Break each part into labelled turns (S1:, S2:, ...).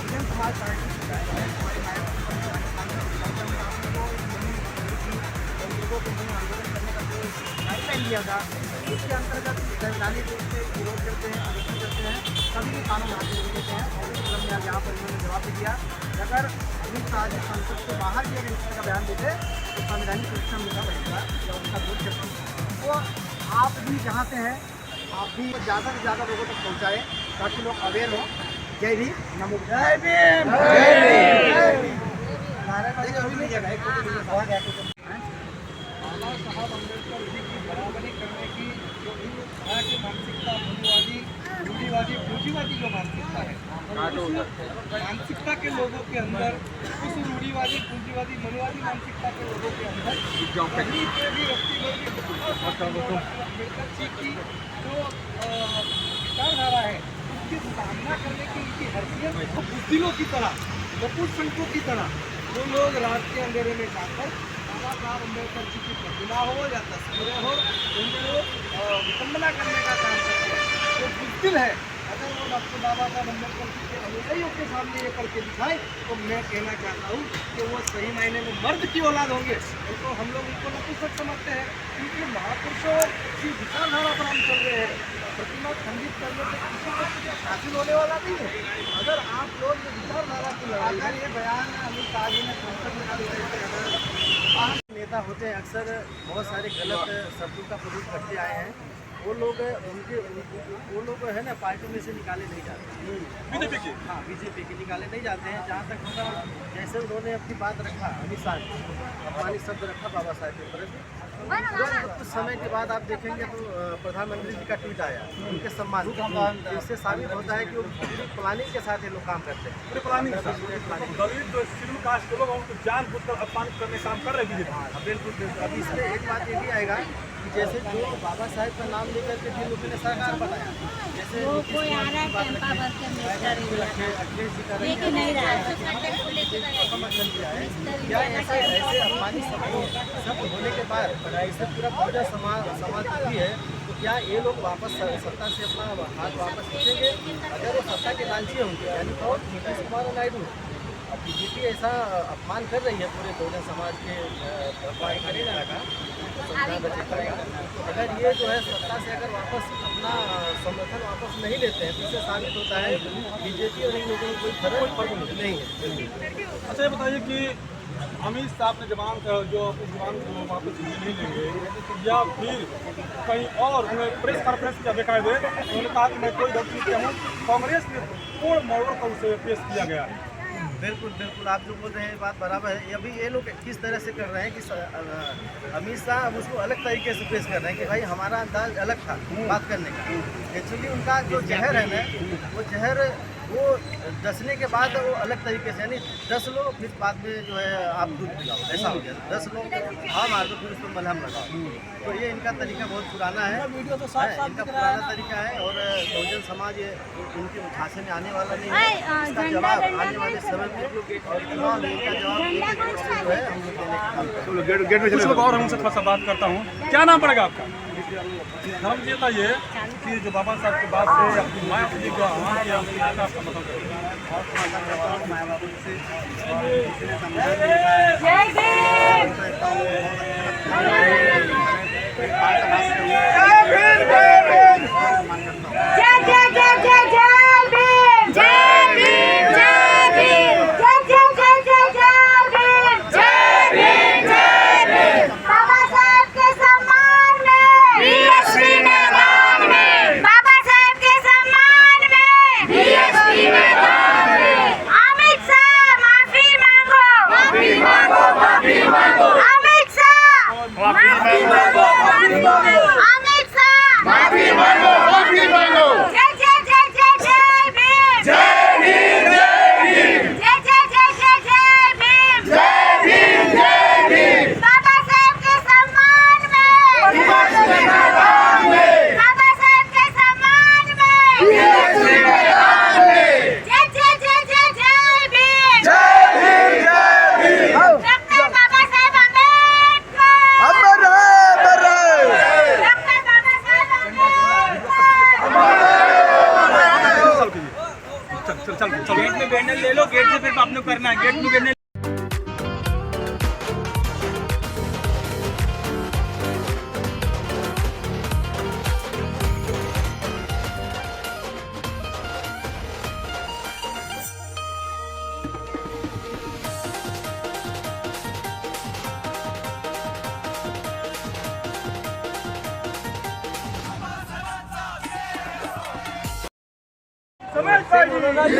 S1: Bahujan Samaj party लोगों को आंदोलन करने का जो गाइडलाइन लिया था, उसके अंतर्गत संवैधानिक रूप से विरोध करते हैं, आलोचना करते हैं, कभी भी कानून हाथ में लेते हैं। और इस क्रम में यहाँ पर उन्होंने जवाब भी दिया, अगर अमित शाह जी संसद से बाहर भी अगर इस तरह का बयान देते तो संवैधानिक सुरक्षा मिलना पड़ेगा या उनका विरोध करते हैं। तो आप भी जहाँ से हैं, आप भी ज़्यादा से ज़्यादा लोगों तक पहुँचाएँ ताकि लोग अवेयर हों। जय भीम, नमो जय भीम, जय भीम। बाबा साहब अम्बेडकर जी की बराबरी करने की जो यहाँ की मानसिकता मनुवादी, रूढ़िवादी, पूंजीवादी जो मानसिकता है, उस मानसिकता के लोगों के अंदर, उस रूढ़िवादी, पूंजीवादी, मनुवादी मानसिकता के लोगों के अंदर कहीं पे भी व्यक्तिगत अम्बेडकर जी की जो विचारधारा है उसकी सामना करने की उनकी हैसियत, बुद्धिलों की तरह, वपुर संघों की तरह वो लोग रात के अंधेरे में जाकर बाबा साहब अम्बेडकर जी की प्रतिमा हो या तस्वीरें हो, उनको विडंबना करने का काम करते हैं। जो बुद्धिल है, अगर वो डॉक्टर बाबा साहब अम्बेडकर जी के अनुयायियों के सामने ये करके दिखाए तो मैं कहना चाहता हूँ कि वो सही मायने में मर्द की औलाद होंगे। तो हम लोग उनको नपुंसक समझते हैं क्योंकि महापुरुषों की विचारधारा पर हम चल रहे हैं। प्रतिमा खंडित करने से किसी को कुछ हासिल होने वाला नहीं है। अगर आप लोग ये विचारधारा की लगातार ये बयान अमित शाह जी ने संसद में नेता होते हैं, अक्सर बहुत सारे गलत शब्दों का प्रयोग करते आए हैं। वो लोग है ना पार्टी में से निकाले नहीं जाते, बीजेपी के, हाँ बीजेपी के निकाले नहीं जाते हैं। जहाँ तक होगा जैसे उन्होंने अपनी बात रखा, अमित शाह जी अपमानित शब्द रखा बाबा साहब के प्रति, कुछ समय के बाद आप देखेंगे तो प्रधानमंत्री जी का ट्वीट आया उनके सम्मान, इससे साबित होता है कि वो पूरी प्लानिंग के साथ ये लोग काम करते हैं। पूरी प्लानिंग दलित जो शेड्यूल कास्ट के लोग उनको जानबूझकर अपमानित करने काम कर रहे हैं। बिल्कुल बिल्कुल। अब इसमें एक बात ये भी आएगा कि जैसे जो बाबा साहब का नाम लेकर के जिन लोगों ने सरकार बनाया, जैसे अखिलेश जी का समर्थन किया है, क्या ऐसे अपमानित शब्द होने के बाद ऐसे पूरा बहुजन समाज भी है, तो क्या ये लोग वापस सत्ता से अपना हाथ वापस खींचेंगे? अगर वो सत्ता के लालची होंगे, यानी तो नीतीश कुमार और नायडू, अब बीजेपी ऐसा अपमान कर रही है पूरे बहुजन समाज के करेगा का, अगर ये जो है सत्ता से अगर वापस अपना समर्थन वापस नहीं लेते हैं तो इससे साबित होता है बीजेपी और इन लोगों को कोई फर्क नहीं है।
S2: अच्छा ये बताइए कि अमित शाह अपने जवान जो अपनी जवान को वापस नहीं लेंगे या फिर कहीं और उन्हें प्रेस कॉन्फ्रेंस किया बेकायदे, उन्होंने कहा कि मैं कोई गलती नहीं किया हूँ, कांग्रेस ने पूर्ण मोड़ पर उसे पेश किया गया है।
S1: बिल्कुल बिल्कुल, आप जो बोल रहे हैं बात बराबर है। अभी ये लोग किस तरह से कर रहे हैं कि अमित शाह अब उसको अलग तरीके से पेश कर रहे हैं कि भाई हमारा अंदाज अलग था बात करने का। एक्चुअली उनका जो जहर है ना, वो जहर वो डसने के बाद वो अलग तरीके से, यानी 10 लो फिर बाद में जो है आप दूध पिलाओ, ऐसा हो गया। 10 लोग हाँ मार दो फिर उसको मलहम लगाओ। तो ये इनका तरीका बहुत पुराना है, इनका पुराना तरिका है और बहुजन समाज ये इनके झांसे में आने वाला नहीं है। इसका जवाब आने वाले समय में और इनका जवाब जो है हम लोग देने का काम करेंगे।
S2: और हमसे थोड़ा सा बात करता हूँ, क्या नाम पड़ेगा आपका? धर्म जी बताइए कि जो बाबा साहब के बाद से अपनी माँ जी का आपका मतलब
S1: माँ बाबू से
S3: अमित शाह माफी मांगो, माफी मांगो।
S2: चल गेट में बैनर ले लो, गेट से फिर आपने करना है, गेट में बैनर। समाज पार्टी बहुजन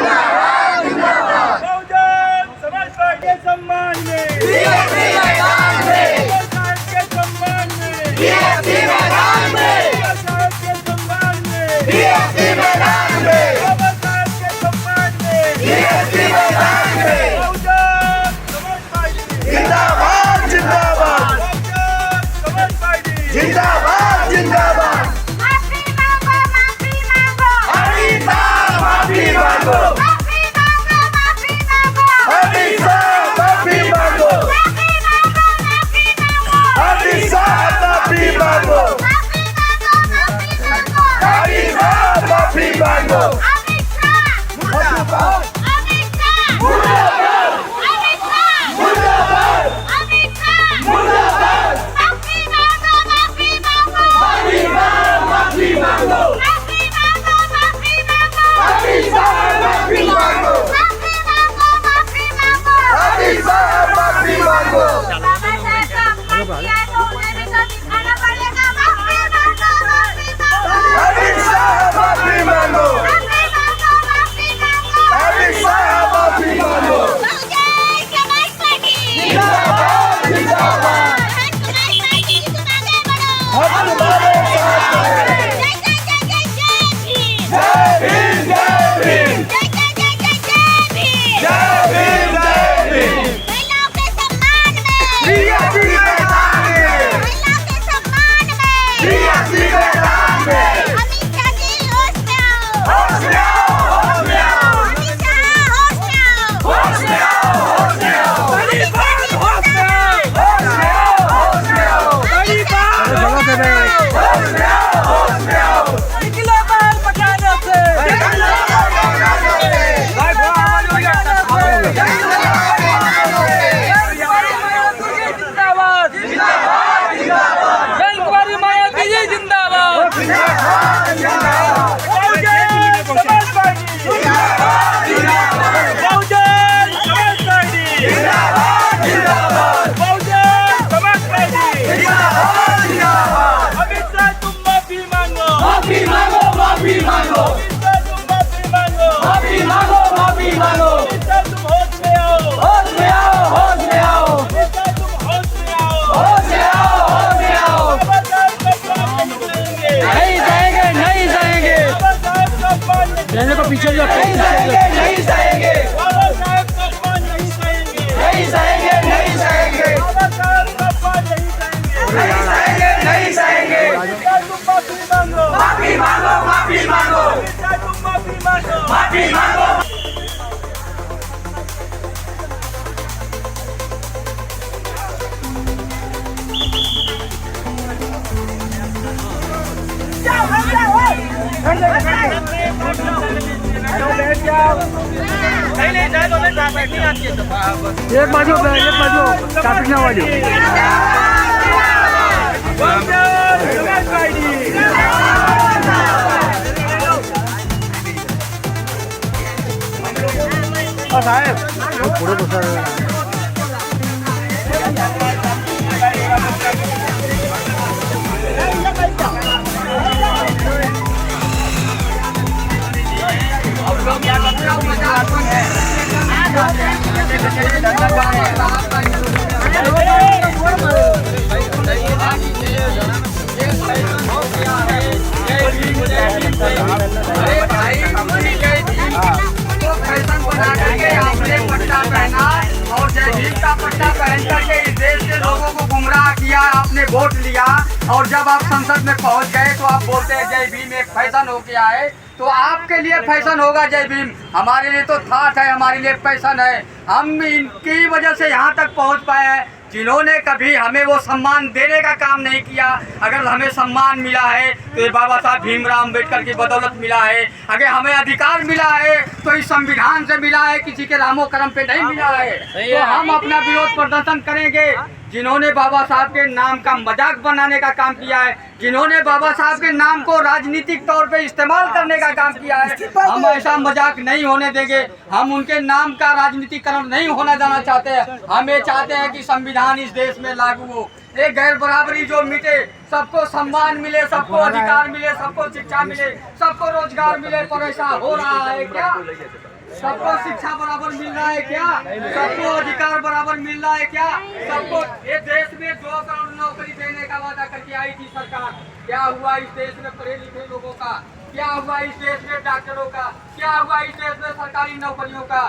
S2: समाज पार्टी के सम्मान में, साहब के सम्मान में, साहब के सम्मान में, साहब के सम्मान में, बहुजन समाज पार्टी
S3: जिंदाबाद जिंदाबाद
S2: बहुजन समाज पार्टी
S3: जिंदाबाद जिंदाबाद माफी मांगो हमेशा माफी मांगो हमेशा माफी मांगो हमेशा माफी मांगो मुर्दाबाद मुर्दाबाद मुर्दाबाद मुर्दाबाद माफी मांगो हमेशा माफी मांगो हमेशा माफी मांगो हमेशा माफी मांगो हमेशा माफी मांगो जिंदाबाद जिंदाबाद हम तुम्हारे साथ हैं जय भीम जय भीम जय भीम जय भीम बीएसपी मैदान में बीएसपी मैदान में होश में आओ होश में आओ होश में आओ होश में आओ होश में आओ होश में आओ होश में आओ होश में आओ होश में आओ
S2: रहने को पीछे जो
S3: नहीं सहेंगे नहीं सहेंगे
S2: बाबा साहब का अपमान नहीं सहेंगे
S3: नहीं सहेंगे नहीं सहेंगे
S2: बाबा साहब का अपमान नहीं सहेंगे
S3: नहीं सहेंगे
S2: तुम माफी मांगो
S3: माफी मांगो माफी मांगो
S2: तुम माफी मांगो
S3: माफी मांगो
S2: एक बाजू ट्रैफिक ना वाली साहेब पुढे बसा
S3: और जय भीम का पट्टा पहन करके इस देश के लोगों को गुमराह किया, आपने वोट लिया और जब आप संसद में पहुंच गए तो आप बोलते हैं जय भीम एक फैशन हो गया है। तो आपके लिए फैशन होगा जय भीम, हमारे लिए तो ठाठ है, हमारे लिए फैशन है। हम इनकी वजह से यहाँ तक पहुँच पाए हैं। जिन्होंने कभी हमें वो सम्मान देने का काम नहीं किया। अगर हमें सम्मान मिला है तो ये बाबा साहब भीमराव अम्बेडकर की बदौलत मिला है। अगर हमें अधिकार मिला है तो इस संविधान से मिला है, किसी के रामो कर्म पे नहीं मिला है। तो हम अपना विरोध प्रदर्शन करेंगे जिन्होंने बाबा साहब के नाम का मजाक बनाने का काम किया है, जिन्होंने बाबा साहब के नाम को राजनीतिक तौर पे इस्तेमाल करने का काम किया है। हम ऐसा मजाक नहीं होने देंगे। हम उनके नाम का राजनीतिकरण नहीं होना जाना चाहते हैं। हम ये चाहते हैं कि संविधान इस देश में लागू हो, एक गैर बराबरी जो मिटे, सबको सम्मान मिले, सबको अधिकार मिले, सबको शिक्षा मिले, सबको रोजगार मिले। पर ऐसा हो रहा है क्या? सबको शिक्षा बराबर मिल रहा है क्या? सबको अधिकार बराबर मिल रहा है क्या? सबको ये देश में 2 करोड़ नौकरी देने का वादा करके आई थी सरकार। क्या हुआ इस देश में पढ़े लिखे लोगों का? क्या हुआ इस देश में डॉक्टरों का? क्या हुआ इस देश में सरकारी नौकरियों का?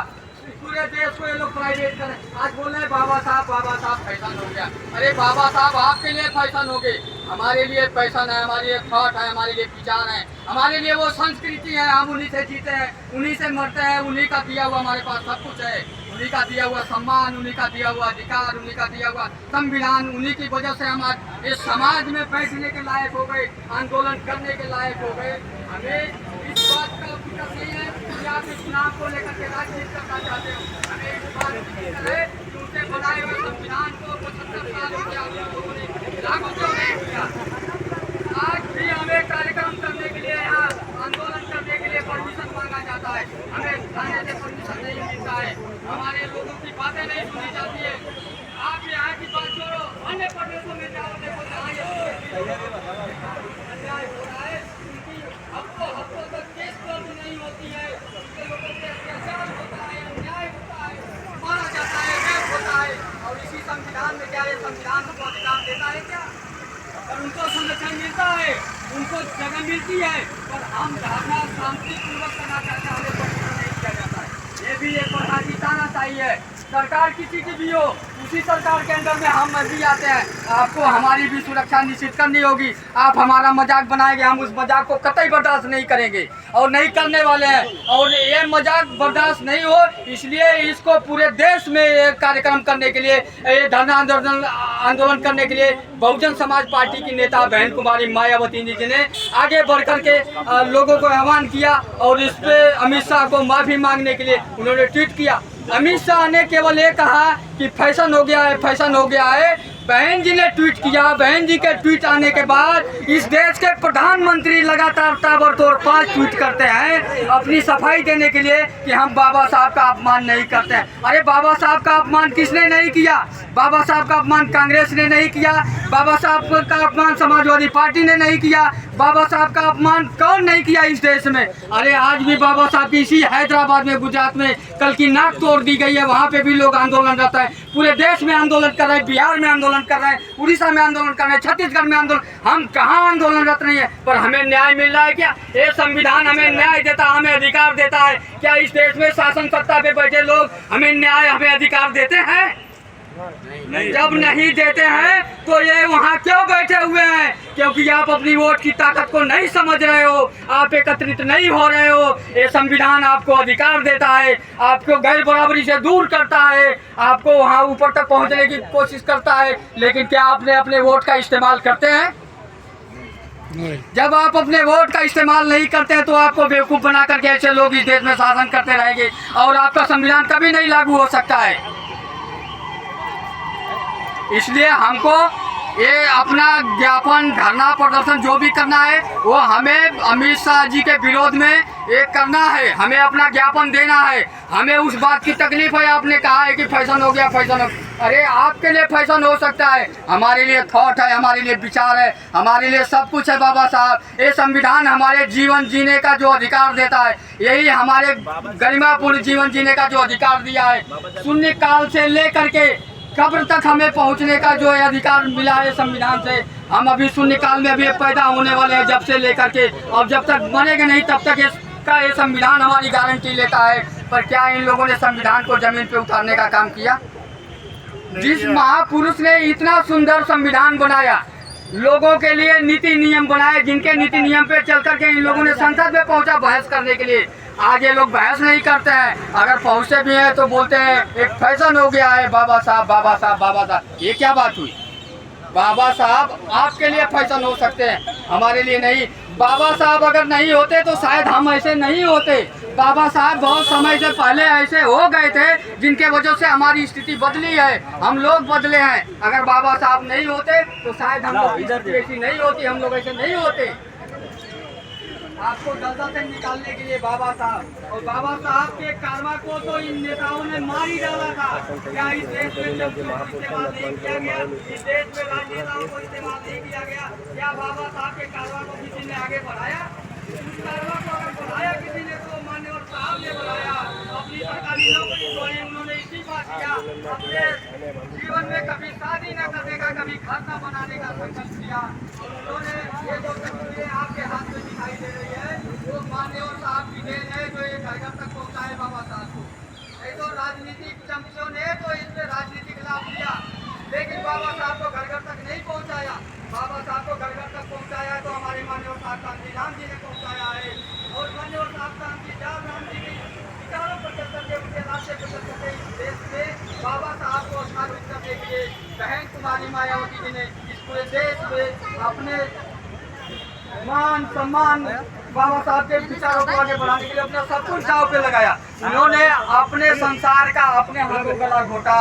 S3: पूरे देश को ये लोग प्राइवेट करें। आज बोल रहे हैं बाबा साहब फैशन हो गया। अरे बाबा साहब आपके लिए फैशन हो गए, हमारे लिए फैशन है, हमारे लिए थॉट है, हमारे लिए विचार है, हमारे लिए वो संस्कृति है। हम उन्हीं से जीते हैं, उन्हीं से मरते हैं। उन्हीं का दिया हुआ हमारे पास सब कुछ है, उन्हीं का दिया हुआ सम्मान, उन्हीं का दिया हुआ अधिकार, उन्हीं का दिया हुआ संविधान। उन्हीं की वजह से हम आज इस समाज में बैठने के लायक हो गए, आंदोलन करने के लायक हो गए। हमें इस बात का फिक्र नहीं है कि आप इस चुनाव को लेकर के राजनीति करना चाहते हो। हमें इस बात की फिक्र है कि उनसे बनाए हुए संविधान को 75 साल हो गया आप लोगों ने लागू क्यों नहीं किया। आज भी हमें कार्यक्रम करने के लिए, यहाँ आंदोलन करने के लिए परमिशन मांगा जाता है। हमें थाने से परमिशन नहीं मिलता है, हमारे लोगों की बातें नहीं सुनी जाती है। आप यहाँ की बात छोड़ो, अन्य प्रदेशों में जाओ, देखो जहाँ अन्याय हो रहा है, उनकी हफ्तों तक केस भी नहीं होती है, उनके लोगों पे अत्याचार होता है, अन्याय होता है, मारा जाता है, रेप होता है। और इसी संविधान में क्या ये संविधान उनको अधिकार देता है क्या? और उनको संरक्षण मिलता है, उनको जगह मिलती है, पर हम धरना शांतिपूर्वक करना चाहते हैं, हमें परमिशन नहीं किया जाता है। ये भी एक प्रकार की तानाशाही है। सरकार किसी की भी हो, उसी सरकार के अंदर में हम भी आते हैं। आपको हमारी भी सुरक्षा निश्चित करनी होगी। आप हमारा मजाक बनाएंगे, हम उस मजाक को कतई बर्दाश्त नहीं करेंगे और नहीं करने वाले हैं। और ये मजाक बर्दाश्त नहीं हो, इसलिए इसको पूरे देश में एक कार्यक्रम करने के लिए, ये धरना आंदोलन करने के लिए बहुजन समाज पार्टी की नेता बहन कुमारी मायावती जी ने आगे बढ़ करके लोगों को आह्वान किया। और इस पे अमित शाह को माफी मांगने के लिए उन्होंने ट्वीट किया। अमित शाह ने केवल ये कहा कि फैशन हो गया है, फैशन हो गया है। बहन जी ने ट्वीट किया। बहन जी के ट्वीट आने के बाद इस देश के प्रधानमंत्री लगातार ताबड़तोड़ 5 ट्वीट करते हैं अपनी सफाई देने के लिए कि हम बाबा साहब का अपमान नहीं करते हैं। अरे बाबा साहब का अपमान किसने नहीं किया? बाबा साहब का अपमान कांग्रेस ने नहीं किया, बाबा साहब का अपमान समाजवादी पार्टी ने नहीं किया, बाबा साहब का अपमान कौन नहीं किया इस देश में? अरे आज भी बाबा साहब की इसी हैदराबाद में, गुजरात में कल की नाक तोड़ दी गई है, वहाँ पे भी लोग आंदोलनरत हैं। पूरे देश में आंदोलन कर रहे हैं, बिहार में आंदोलन कर रहे हैं, उड़ीसा में आंदोलन कर रहे हैं, छत्तीसगढ़ में आंदोलन। हम कहाँ आंदोलनरत नहीं है? पर हमें न्याय मिल रहा है क्या? ये संविधान हमें न्याय देता, हमें अधिकार देता है क्या? इस देश में शासन सत्ता पे बैठे लोग हमें न्याय, हमें अधिकार देते हैं? नहीं। जब नहीं देते हैं तो ये वहाँ क्यों बैठे हुए हैं? क्योंकि आप अपनी वोट की ताकत को नहीं समझ रहे हो, आप एकत्रित नहीं हो रहे हो। ये संविधान आपको अधिकार देता है, आपको गैर बराबरी से दूर करता है, आपको वहाँ ऊपर तक पहुँचने की कोशिश करता है। लेकिन क्या आपने अपने वोट का इस्तेमाल करते हैं? जब आप अपने वोट का इस्तेमाल नहीं करते हैं तो आपको बेवकूफ़ बना करके ऐसे लोग इस देश में शासन करते रहेंगे और आपका संविधान कभी नहीं लागू हो सकता है। इसलिए हमको ये अपना ज्ञापन, धरना, प्रदर्शन जो भी करना है वो हमें अमित शाह जी के विरोध में एक करना है, हमें अपना ज्ञापन देना है। हमें उस बात की तकलीफ है, आपने कहा है कि फैशन हो गया, फैशन हो। अरे आपके लिए फैशन हो सकता है, हमारे लिए थॉट है, हमारे लिए विचार है, हमारे लिए सब कुछ है। बाबा साहब ये संविधान हमारे जीवन जीने का जो अधिकार देता है, यही हमारे गरिमापूर्ण जीवन जीने का जो अधिकार दिया है, शून्य काल से लेकर के कब्र तक हमें पहुंचने का जो अधिकार मिला है संविधान से। हम अभी शून्य काल में अभी पैदा होने वाले हैं, जब से लेकर के, और जब तक मरेंगे नहीं तब तक इसका ये संविधान हमारी गारंटी लेता है। पर क्या इन लोगों ने संविधान को जमीन पे उतारने का काम किया? जिस महापुरुष ने इतना सुंदर संविधान बनाया, लोगों के लिए नीति नियम बनाए, जिनके नीति नियम पे चल करके इन लोगों ने संसद में पहुंचा बहस करने के लिए, आज ये लोग बहस नहीं करते हैं, अगर पहुँचते भी हैं तो बोलते हैं एक फैशन हो गया है, बाबा साहब बाबा साहब बाबा साहब। ये क्या बात हुई? बाबा साहब आपके लिए फैशन हो सकते हैं, हमारे लिए नहीं। बाबा साहब अगर नहीं होते तो शायद हम ऐसे नहीं होते। बाबा साहब बहुत समय से पहले ऐसे हो गए थे जिनके वजह से हमारी स्थिति बदली है, हम लोग बदले हैं। अगर बाबा साहब नहीं होते तो शायद हम लोग की स्थिति ऐसी नहीं होती, हम लोग ऐसे नहीं होते। आपको दलदल से निकालने के लिए बाबा साहब और बाबा साहब के कारवा को तो इन नेताओं ने मार ही डाला था। क्या इस देश में चमचों को इस्तेमाल नहीं किया गया? इस देश में राजनेताओं को इस्तेमाल नहीं किया गया? क्या बाबा साहब के कारवा को किसी ने आगे बढ़ाया? उस कारवा को अगर बढ़ाया किसी ने तो मान्यवर साहब ने बढ़ाया। अपनी सरकारी नौकरी छोड़ी, उन्होंने इस्तीफा किया। अपने जीवन में कभी शादी न करने का, कभी घर न बनाने का संकल्प किया। उन्होंने ये जो तस्वीरें आपके हाथ में दिखाई दे रही है वो मान्यवर साहब की देन है, जो ये घर घर तक पहुँचाए बाबा साहब को। नहीं तो राजनीतिक चमचों ने तो इसमें राजनीतिक लाभ लिया, लेकिन बाबा साहब को घर घर तक नहीं पहुँचाया। बाबा साहब को घर घर तक पहुँचाया तो हमारे मान्यवर साहब कांशीराम जी ने पहुँचाया है। और मान्यवर साहब कांशीराम जी की विचारों पर चल करके, उनके रास्ते पर चल करके इस देश में बाबा साहब को स्थापित करने के लिए बहन कुमारी मायावती जी ने इस पूरे देश में अपने मान सम्मान बाबा साहब के विचारों को आगे बढ़ाने के लिए अपना सब कुछ दांव पे लगाया। उन्होंने अपने संसार का अपने हाथों गला घोटा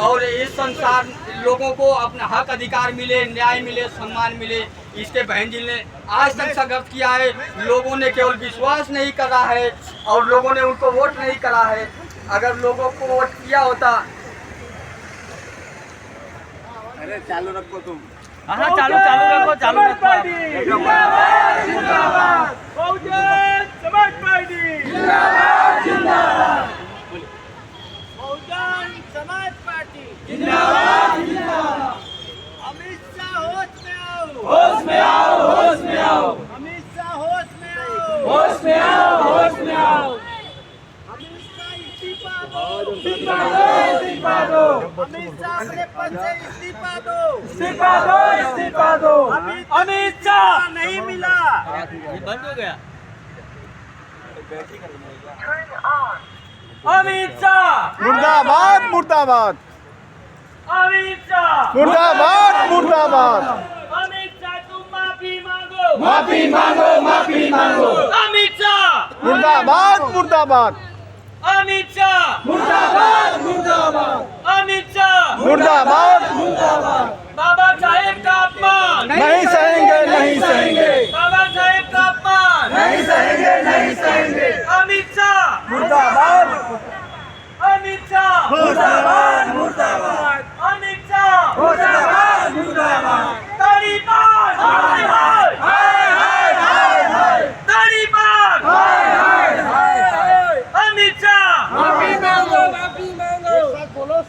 S3: और इस संसार लोगों को अपना हक अधिकार मिले, न्याय मिले, सम्मान मिले, इसके बहन जी ने आज तक संघर्ष किया है। लोगों ने केवल विश्वास नहीं करा है और लोगों ने उनको वोट नहीं करा है। अगर लोगों को वोट किया होता।
S1: अरे चालू रखो तुम।
S4: हाँ चालू रखो, चालू रखो।
S2: जिंदाबाद जिंदाबाद बहुजन समाज पार्टी जिंदाबाद जिंदाबाद
S4: बहुजन समाज पार्टी
S2: जिंदाबाद जिंदाबाद।
S4: अमित शाह होश में आओ,
S2: होश में आओ, होश में आओ,
S4: अमित शाह होश में आओ,
S2: होश में आओ, होश में आओ।
S4: अमित शाह इस्तीफा दो,
S2: इस्तीफा दो, इस्तीफा दो,
S4: अमित शाह अपने पद से इस्तीफा दो,
S2: इस्तीफा दो, इस्तीफा दो। अमित शाह
S4: नहीं मिला।
S1: ये बंद हो गया।
S2: अमित शाह
S5: मुर्दाबाद मुर्दाबाद
S2: अमित शाह
S5: मुर्दाबाद मुर्दाबाद।
S2: अमित शाह तुम माफी मांगो,
S5: माफी मांगो, माफी मांगो।
S2: अमित शाह
S5: मुर्दाबाद मुर्दाबाद
S2: अमित शाह
S5: मुर्दाबाद मुर्दाबाद
S2: अमित शाह
S5: मुर्दाबाद मुर्दाबाद।
S2: बाबा साहेब का अपमान
S5: नहीं सहेंगे, नहीं सहेंगे,
S2: बाबा साहेब का अपमान
S5: नहीं सहेंगे, नहीं सहेंगे।
S2: अमित शाह
S5: मुर्दाबाद
S2: अमित शाह
S5: मुर्दाबाद मुर्दाबाद
S2: अमित शाह
S5: मुर्दाबाद मुर्दाबाद।
S2: तालिबान हाय हाय
S5: हाय हाय हाय हाय
S2: तालिबान
S5: हाय हाय हाय हाय।
S2: अमित शाह
S5: माफी मांगो, माफी मांगो।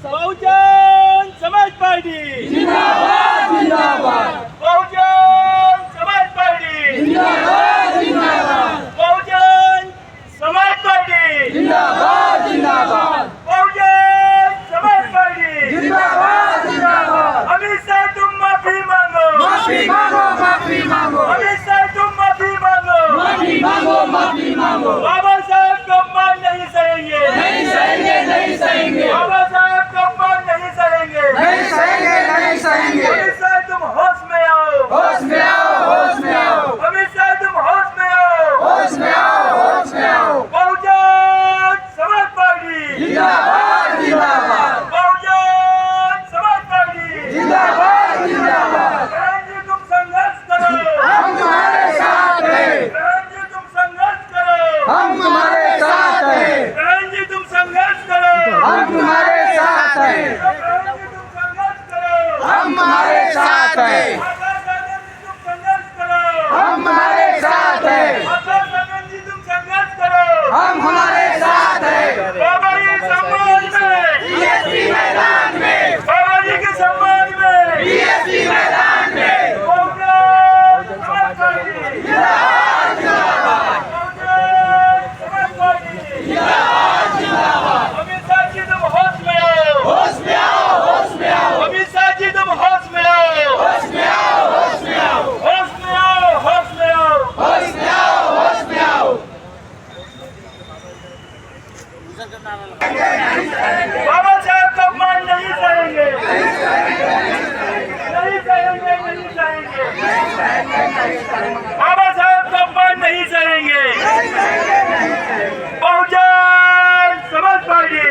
S2: बहुजन समाज पार्टी
S5: जिंदाबाद जिंदाबाद
S2: बहुजन समाज पार्टी
S5: जिंदाबाद जिंदाबाद
S2: बहुजन समाज पार्टी
S5: जिंदाबाद जिंदाबाद
S2: बहुजन समाज पार्टी
S5: जिंदाबाद जिंदाबाद।
S2: अमित शाह तुम माफी मांगो,
S5: माफी मांगो, माफी मांगो,
S2: अमित शाह तुम माफी मांगो,
S5: माफी मांगो, माफी मांगो।
S2: बाबा साहब का अपमान नहीं सहेंगे,
S5: नहीं सहेंगे, नहीं सहेंगे,
S2: बाबा साहब का अपमान नहीं सहेंगे,
S5: नहीं सहेंगे, नहीं सहेंगे।
S2: अमित शाह तुम होश में आओ,
S5: होश में आओ, होश में आओ,
S2: अमित शाह तुम होश में आओ,
S5: होश में आओ, होश में आओ।
S2: बहुजन समाज पार्टी
S5: जिंदाबाद जिंदाबाद
S2: बहुजन समाज पार्टी
S5: जिंदाबाद जिंदाबाद।
S2: बहन जी तुम संघर्ष करो,
S5: हम तुम्हारे साथ हैं,
S2: बहन जी तुम संघर्ष करो,
S5: हम तुम्हारे साथ हैं,
S2: बहन जी तुम संघर्ष करो,
S5: हम तुम्हारे साथ हैं,
S2: बहन जी तुम संघर्ष करो,
S5: हम तुम्हारे साथ हैं,
S2: माता सागर जी तुम संघर्ष करो,
S5: हम तुम्हारे साथ हैं,
S2: माता सागर जी तुम संघर्ष करो,
S5: हम हमारे साथ हैं।
S2: बाबा जी सम्मान में,
S5: बीएसपी मैदान में,
S2: बाबा जी के सम्मान में,
S5: बीएसपी मैदान में।
S2: बहुजन समाज पार्टी
S5: जिंदाबाद जिंदाबाद
S2: बहुजन समाज पार्टी
S5: जिंदाबाद जिंदाबाद।
S2: अमित शाह जी तुम होश में आओ,
S5: होश में आओ, होश में आओ,
S2: अमित शाह जी तुम होश में आओ,
S5: होश में आओ, होश में आओ,
S2: होश में आओ, होश में आओ,
S5: होश में आओ, बाबा साहब का अपमान नहीं सहेंगे, नहीं सहेंगे, नहीं सहेंगे। बाबा साहब का अपमान नहीं सहेंगे। बहुजन समाज पार्टी।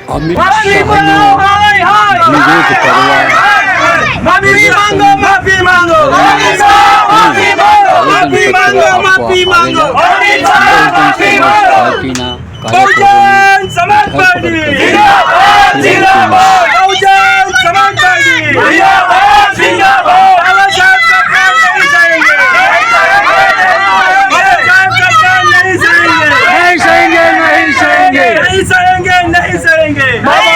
S6: अमित शाह ने विरोध करवा
S5: माफी मांगो, माफी मांगो, माफी मांगो, माफी मांगो, माफी मांगो, माफी मांगो। बहुजन समाज पार्टी जिंदाबाद, जिंदाबाद। बहुजन समाज पार्टी जिंदाबाद, जिंदाबाद। बाबा साहब का काम नहीं सहेंगे, बाबा साहब का काम नहीं सहेंगे, नहीं सहेंगे, नहीं सहेंगे, नहीं सहेंगे, नहीं सहेंगे। बाबा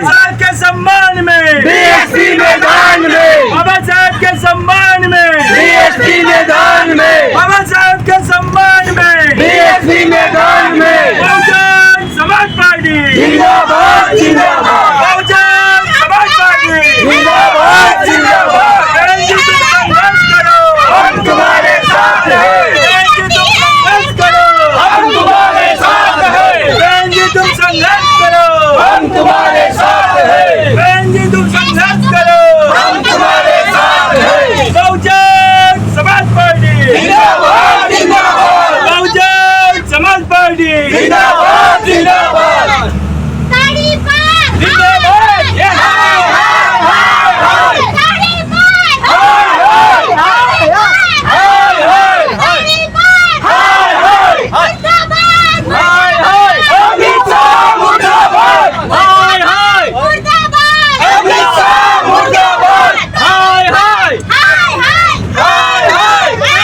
S5: साहब के सम्मान में बीएसपी मैदान में, बाबा साहब के सम्मान में बीएसपी मैदान में, बाबा साहब के सम्मान में बीएसपी मैदान में। बहुजन समाज पार्टी जिंदाबाद, जिंदाबाद। बहुजन समाज पार्टी जिंदाबाद, जिंदाबाद। बहन जी तुम संघर्ष करो, हम तुम्हारे साथ हैं। बहन जी तुम संघर्ष करो, हम तुम्हारे साथ हैं। बहन जी तुम संघर्ष करो, हम तुम्हारे साथ हैं। बहन जी तुम संघर्ष करो, हम तुम्हारे साथ हैं। बहुजन समाज पार्टी जिंदाबाद, जिंदाबाद। बहुजन समाज पार्टी जिंदाबाद, जिंदाबाद। जिंदाबाद। ये हाय हाय हाय हाय अमित शाह मुर्दाबाद, हाय हाय अमित शाह मुर्दाबाद, हाय हाय हाय हाय हाय हाय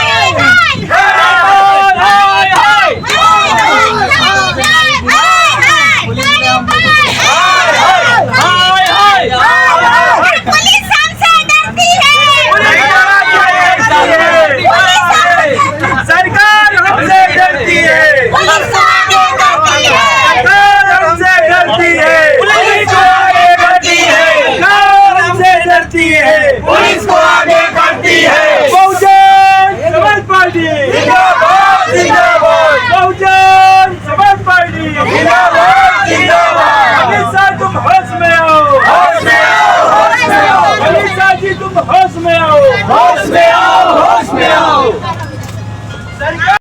S7: पुलिस हमसे डरती है।
S5: सरकार हमसे डरती है, सरकार हमसे डरती है, पुलिस को आगे करती है, सरकार हमसे डरती है, पुलिस को आगे करती है। बहुजन समाज पार्टी जिंदाबाद, जिंदाबाद। बहुजन समाज पार्टी जिंदाबाद, जिंदाबाद। अमित शाह तुम होश में आओ, होश में आओ, होश में आओ। अमित शाह जी तुम होश में आओ, होश में आओ, होश में आओ। सरकार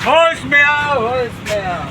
S5: होश में आओ, होश में आओ।